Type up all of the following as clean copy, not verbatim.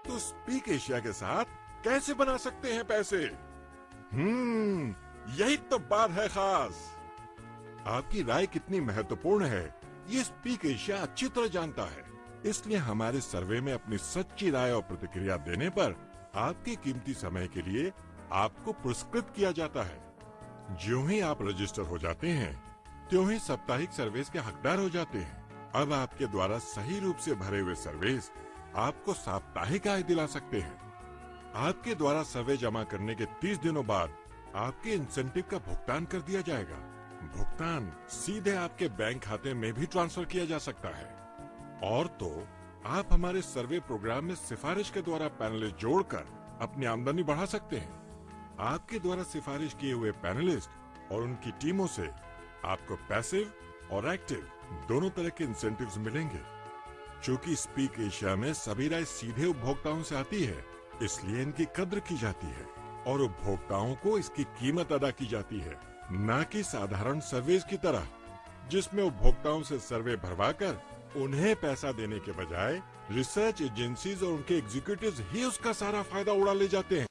तो speak Asia के साथ कैसे बना सकते हैं पैसे? यही तो बात है खास। आपकी राय कितनी महत्वपूर्ण है ये स्पीक एशिया अच्छी तरह जानता है। इसलिए हमारे सर्वे में अपनी सच्ची राय और प्रतिक्रिया देने पर आपके कीमती समय के लिए आपको पुरस्कृत किया जाता है। ज्यों ही आप रजिस्टर हो जाते हैं, त्यों ही साप्ताहिक सर्वेस के हकदार हो जाते हैं। अब आपके द्वारा सही रूप से भरे हुए सर्वेस आपको साप्ताहिक आय दिला सकते हैं। आपके द्वारा सर्वे जमा करने के 30 दिनों बाद आपके इंसेंटिव का भुगतान कर दिया जाएगा। भुगतान सीधे आपके बैंक खाते में भी ट्रांसफर किया जा सकता है। और तो आप हमारे सर्वे प्रोग्राम में सिफारिश के द्वारा पैनलिस्ट जोड़कर अपनी आमदनी बढ़ा सकते हैं। आपके द्वारा सिफारिश किए हुए पैनलिस्ट और उनकी टीमों से आपको पैसिव और एक्टिव दोनों तरह के इंसेंटिव्स मिलेंगे। चूंकि स्पीक एशिया में सभी राय सीधे उपभोक्ताओं से आती है, इसलिए इनकी कद्र की जाती है और उपभोक्ताओं को इसकी कीमत अदा की जाती है, न कि साधारण सर्वेस की तरह जिसमें उपभोक्ताओं से सर्वे भरवाकर उन्हें पैसा देने के बजाय रिसर्च एजेंसीज और उनके एग्जीक्यूटिव्स ही उसका सारा फायदा उड़ा ले जाते हैं।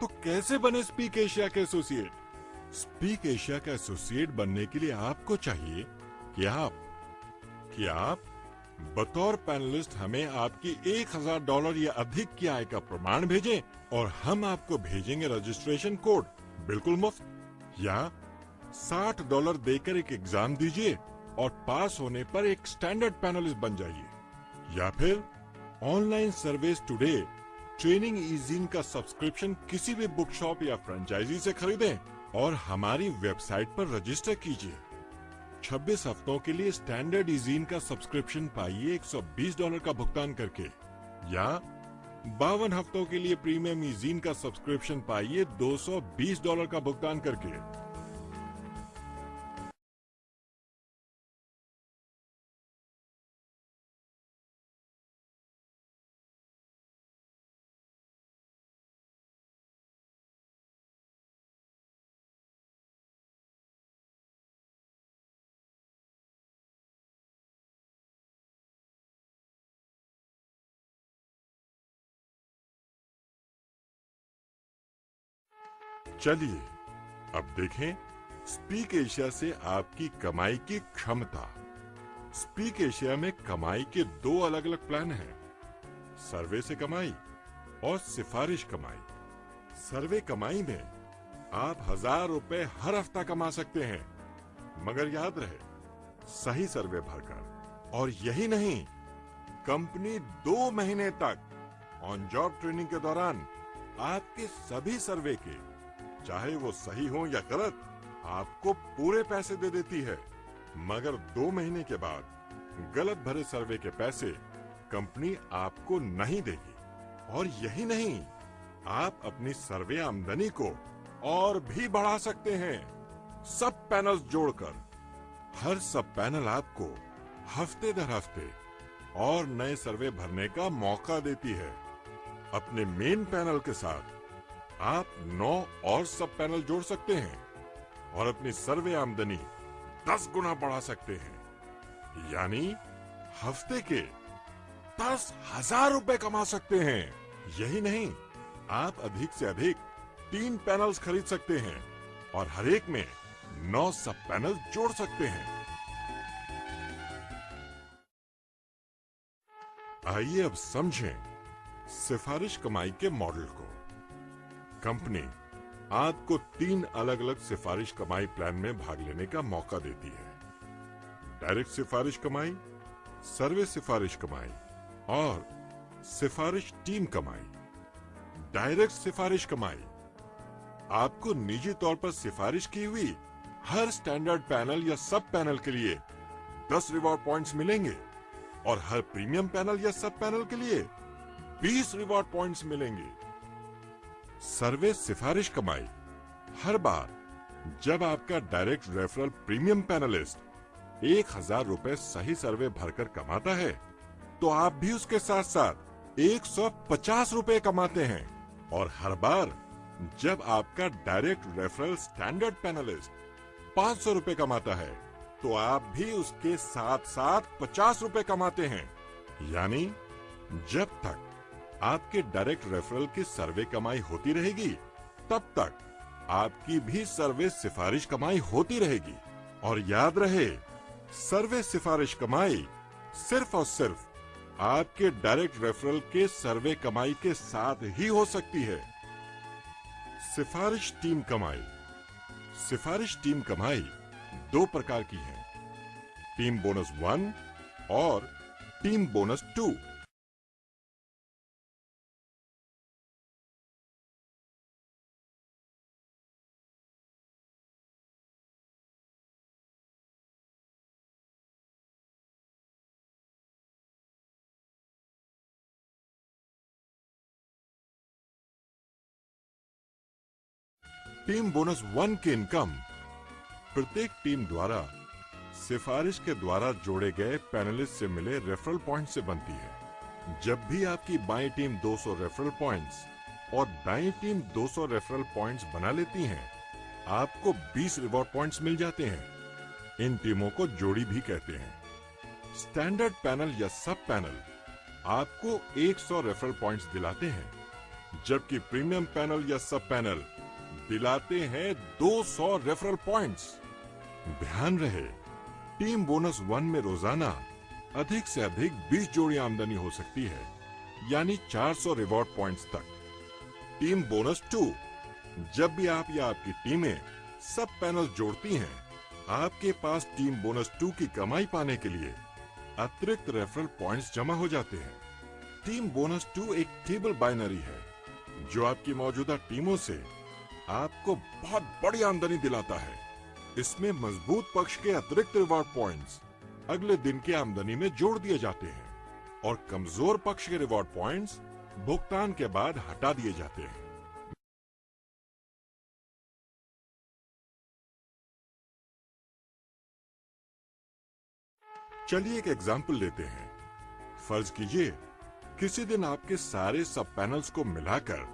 तो कैसे बने स्पीक एशिया के एसोसिएट? स्पीक एशिया का एसोसिएट बनने के लिए आपको चाहिए कि आप बतौर पैनलिस्ट हमें आपकी $1000 या अधिक की आय का प्रमाण भेजें और हम आपको भेजेंगे रजिस्ट्रेशन कोड बिल्कुल मुफ्त। या $60 देकर एक एग्जाम दीजिए और पास होने पर एक स्टैंडर्ड पैनलिस्ट बन जाइए। या फिर ऑनलाइन सर्वेस टुडे ट्रेनिंग इजीन का सब्सक्रिप्शन किसी भी बुक शॉप या फ्रेंचाइजी से खरीदें और हमारी वेबसाइट पर रजिस्टर कीजिए। 26 हफ्तों के लिए स्टैंडर्ड इजीन का सब्सक्रिप्शन पाइए $120 का भुगतान करके, या 52 हफ्तों के लिए प्रीमियम इजीन का सब्सक्रिप्शन पाइए $220 का भुगतान करके। चलिए अब देखें स्पीक एशिया से आपकी कमाई की क्षमता। स्पीक एशिया में कमाई के 2 अलग अलग प्लान हैं, सर्वे से कमाई और सिफारिश कमाई। सर्वे कमाई में आप ₹1000 हर हफ्ता कमा सकते हैं, मगर याद रहे सही सर्वे भरकर। और यही नहीं, कंपनी 2 महीने तक ऑन जॉब ट्रेनिंग के दौरान आपके सभी सर्वे के, चाहे वो सही हो या गलत, आपको पूरे पैसे दे देती है। मगर 2 महीने के बाद गलत भरे सर्वे के पैसे कंपनी आपको नहीं देगी। और यही नहीं, आप अपनी सर्वे आमदनी को और भी बढ़ा सकते हैं सब पैनल्स जोड़कर। हर सब पैनल आपको हफ्ते दर हफ्ते और नए सर्वे भरने का मौका देती है। अपने मेन पैनल के साथ आप 9 और सब पैनल जोड़ सकते हैं और अपनी सर्वे आमदनी 10 गुना बढ़ा सकते हैं। यानी हफ्ते के ₹10,000 कमा सकते हैं। यही नहीं, आप अधिक से अधिक 3 पैनल्स खरीद सकते हैं और हर एक में 9 सब पैनल जोड़ सकते हैं। आइए अब समझें सिफारिश कमाई के मॉडल को। कंपनी आपको 3 अलग अलग सिफारिश कमाई प्लान में भाग लेने का मौका देती है। डायरेक्ट सिफारिश कमाई, सर्वे सिफारिश कमाई और सिफारिश टीम कमाई। डायरेक्ट सिफारिश कमाई आपको निजी तौर पर सिफारिश की हुई हर स्टैंडर्ड पैनल या सब पैनल के लिए 10 रिवॉर्ड पॉइंट्स मिलेंगे और हर प्रीमियम पैनल या सब पैनल के लिए 20 रिवॉर्ड पॉइंट्स मिलेंगे। सर्वे सिफारिश कमाई हर बार जब आपका डायरेक्ट रेफरल प्रीमियम पैनलिस्ट ₹1000 सही सर्वे भरकर कमाता है, तो आप भी उसके साथ साथ 150 रुपए कमाते हैं। और हर बार जब आपका डायरेक्ट रेफरल स्टैंडर्ड पैनलिस्ट 500 रुपए कमाता है, तो आप भी उसके साथ साथ 50 रुपए कमाते हैं। यानी जब तक आपके डायरेक्ट रेफरल की सर्वे कमाई होती रहेगी, तब तक आपकी भी सर्वे सिफारिश कमाई होती रहेगी। और याद रहे, सर्वे सिफारिश कमाई सिर्फ और सिर्फ आपके डायरेक्ट रेफरल के सर्वे कमाई के साथ ही हो सकती है। सिफारिश टीम कमाई। सिफारिश टीम कमाई दो प्रकार की है, टीम बोनस 1 और टीम बोनस 2। टीम बोनस 1 की इनकम प्रत्येक टीम द्वारा सिफारिश के द्वारा जोड़े गए पैनलिस्ट से मिले रेफरल पॉइंट से बनती है। जब भी आपकी बाईं टीम 200 रेफरल पॉइंट्स और दाईं टीम 200 रेफरल पॉइंट्स बना लेती हैं, आपको 20 रिवॉर्ड पॉइंट्स मिल जाते हैं। इन टीमों को जोड़ी भी कहते हैं। स्टैंडर्ड पैनल या सब पैनल आपको 100 रेफरल पॉइंट्स दिलाते हैं, जबकि प्रीमियम पैनल या सब पैनल दिलाते हैं 200 रेफरल पॉइंट्स। ध्यान रहे, टीम बोनस 1 में रोजाना अधिक से अधिक 20 जोड़ी आमदनी हो सकती है, यानी 400 रिवॉर्ड पॉइंट्स तक। टीम बोनस 2, जब भी आप या आपकी टीमें सब पैनल जोड़ती हैं, आपके पास टीम बोनस 2 की कमाई पाने के लिए अतिरिक्त रेफरल पॉइंट्स जमा हो जाते हैं। टीम बोनस 2 एक टेबल बाइनरी है, जो आपकी मौजूदा टीमों से आपको बहुत बड़ी आमदनी दिलाता है। इसमें मजबूत पक्ष के अतिरिक्त रिवॉर्ड पॉइंट्स अगले दिन की आमदनी में जोड़ दिए जाते हैं और कमजोर पक्ष के रिवॉर्ड पॉइंट्स भुगतान के बाद हटा दिए जाते हैं। चलिए एक एग्जाम्पल लेते हैं। फर्ज कीजिए किसी दिन आपके सारे सब पैनल्स को मिलाकर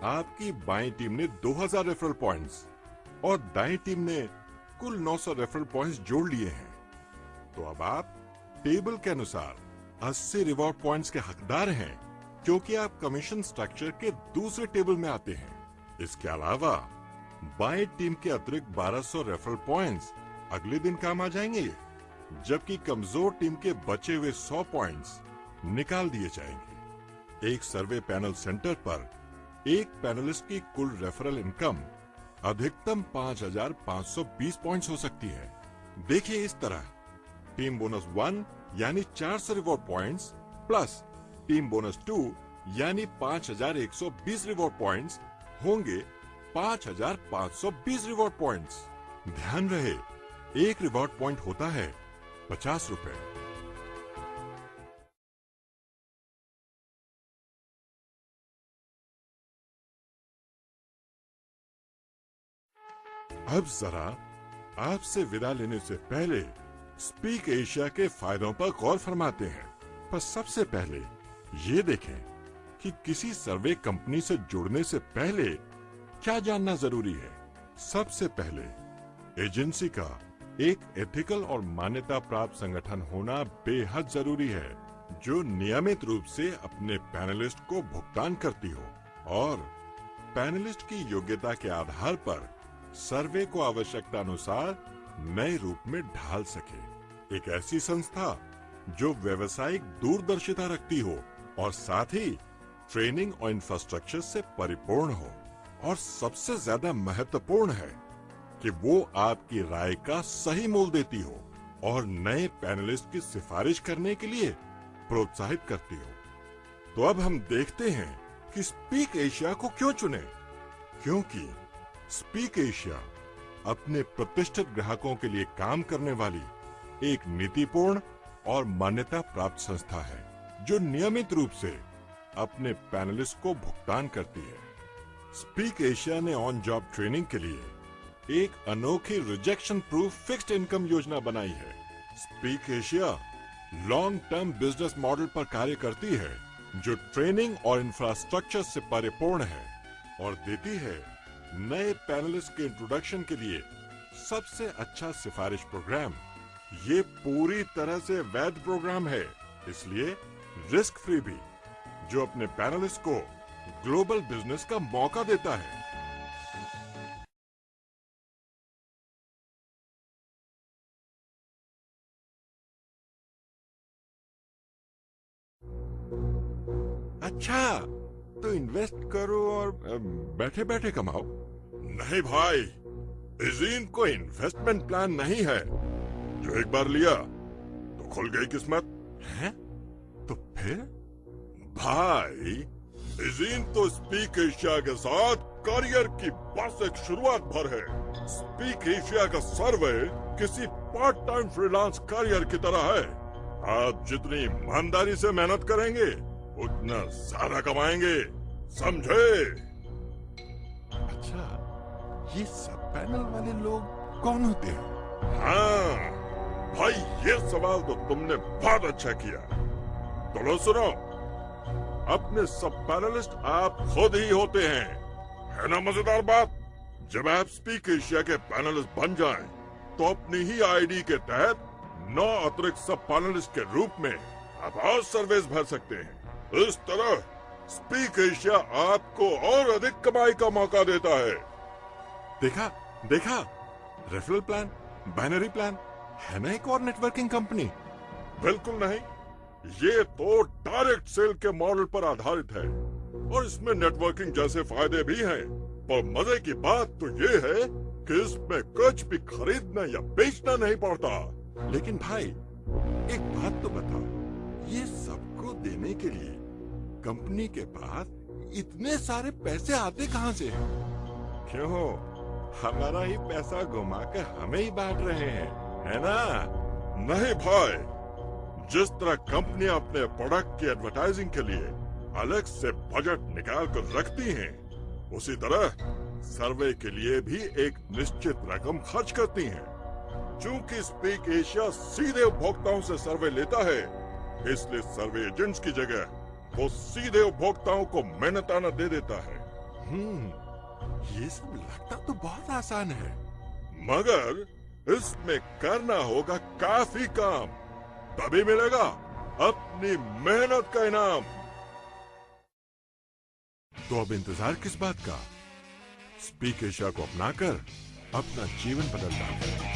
आपकी बाईं टीम ने 2000 रेफरल पॉइंट्स और दाईं टीम ने कुल 900 रेफरल पॉइंट्स जोड़ लिए हैं। तो अब आप टेबल के अनुसार 80 रिवॉर्ड पॉइंट्स के हकदार हैं, क्योंकि आप कमीशन स्ट्रक्चर के दूसरे टेबल में आते हैं। इसके अलावा बाईं टीम के अतिरिक्त 1200 रेफरल पॉइंट्स अगले दिन काम आ जाएंगे, जबकि कमजोर टीम के बचे हुए 100 पॉइंट्स निकाल दिए जाएंगे। एक सर्वे पैनल सेंटर पर एक पैनलिस्ट की कुल रेफरल इनकम अधिकतम 5520 पॉइंट्स हो सकती है। देखिए इस तरह, टीम बोनस 1 यानी 400 reward points plus team bonus 2 यानी 5120 रिवॉर्ड पॉइंट्स होंगे 5520 रिवॉर्ड पॉइंट्स। ध्यान रहे, एक रिवॉर्ड पॉइंट होता है 50 रुपए। अब जरा आपसे विदा लेने से पहले स्पीक एशिया के फायदों पर गौर फरमाते हैं। पर सबसे पहले ये देखें कि किसी सर्वे कंपनी से जुड़ने से पहले क्या जानना जरूरी है। सबसे पहले एजेंसी का एक एथिकल और मान्यता प्राप्त संगठन होना बेहद जरूरी है, जो नियमित रूप से अपने पैनलिस्ट को भुगतान करती हो और पैनलिस्ट की योग्यता के आधार पर सर्वे को आवश्यकता अनुसार नए रूप में ढाल सके। एक ऐसी संस्था जो व्यवसायिक दूरदर्शिता रखती हो और साथ ही ट्रेनिंग और इंफ्रास्ट्रक्चर से परिपूर्ण हो। और सबसे ज्यादा महत्वपूर्ण है कि वो आपकी राय का सही मूल्य देती हो और नए पैनलिस्ट की सिफारिश करने के लिए प्रोत्साहित करती हो। तो अब हम देखते हैं कि स्पीक एशिया को क्यों चुने। क्योंकि स्पीक एशिया अपने प्रतिष्ठित ग्राहकों के लिए काम करने वाली एक नीतिपूर्ण और मान्यता प्राप्त संस्था है, जो नियमित रूप से अपने पैनलिस्ट को भुगतान करती है। स्पीक एशिया ने ऑन जॉब ट्रेनिंग के लिए एक अनोखी रिजेक्शन प्रूफ फिक्स्ड इनकम योजना बनाई है। Speak Asia long term business model पर कार्य करती है जो ट्रेनिंग और इंफ्रास्ट्रक्चर से परिपूर्ण है और देती है नए पैनलिस्ट के इंट्रोडक्शन के लिए सबसे अच्छा सिफारिश प्रोग्राम। ये पूरी तरह से वैध प्रोग्राम है, इसलिए रिस्क फ्री भी, जो अपने पैनलिस्ट को ग्लोबल बिजनेस का मौका देता है। अच्छा, तो इन्वेस्ट करो और बैठे बैठे कमाओ। नहीं भाई, इजीन कोई इन्वेस्टमेंट प्लान नहीं है। जो एक बार लिया तो खुल गई किस्मत है। तो फिर भाई, इजीन तो स्पीक एशिया के साथ करियर की बस एक शुरुआत भर है। स्पीक एशिया का सर्वे किसी पार्ट टाइम फ्रीलांस करियर की तरह है। आप जितनी ईमानदारी से मेहनत करेंगे उतना ज्यादा कमाएंगे, समझे? अच्छा, ये सब पैनल वाले लोग कौन होते हैं? हाँ भाई, ये सवाल तो तुमने बहुत अच्छा किया। तो लो सुनो, अपने सब पैनलिस्ट आप खुद ही होते हैं। है ना मजेदार बात? जब आप स्पीक एशिया के पैनलिस्ट बन जाएं, तो अपनी ही आईडी के तहत 9 अतिरिक्त सब पैनलिस्ट के रूप में आप और सर्विस भर सकते हैं। इस तरह स्पीक एशिया आपको और अधिक कमाई का मौका देता है। देखा देखा, रेफरल प्लान, बाइनरी प्लान है ना एक और नेटवर्किंग कंपनी? बिल्कुल नहीं, ये तो डायरेक्ट सेल के मॉडल पर आधारित है और इसमें नेटवर्किंग जैसे फायदे भी हैं। पर मजे की बात तो ये है कि इसमें कुछ भी खरीदना या बेचना नहीं पड़ता। लेकिन भाई, एक बात तो बताओ, ये सबको देने के लिए कंपनी के पास इतने सारे पैसे आते कहाँ से हैं? क्यों, हमारा ही पैसा घुमा कर हमें ही बांट रहे हैं, है ना? नहीं भाई, जिस तरह कंपनी अपने प्रोडक्ट की एडवर्टाइजिंग के लिए अलग से बजट निकाल कर रखती हैं, उसी तरह सर्वे के लिए भी एक निश्चित रकम खर्च करती हैं। चूंकि स्पीक एशिया सीधे उपभोक्ताओं से सर्वे लेता है, इसलिए सर्वे एजेंट्स की जगह वो सीधे उपभोक्ताओं को मेहनताना दे देता है। ये सब लगता तो बहुत आसान है, मगर इसमें करना होगा काफी काम, तभी मिलेगा अपनी मेहनत का इनाम। तो अब इंतजार किस बात का? स्पीक एशिया को अपनाकर अपना जीवन बदलना है।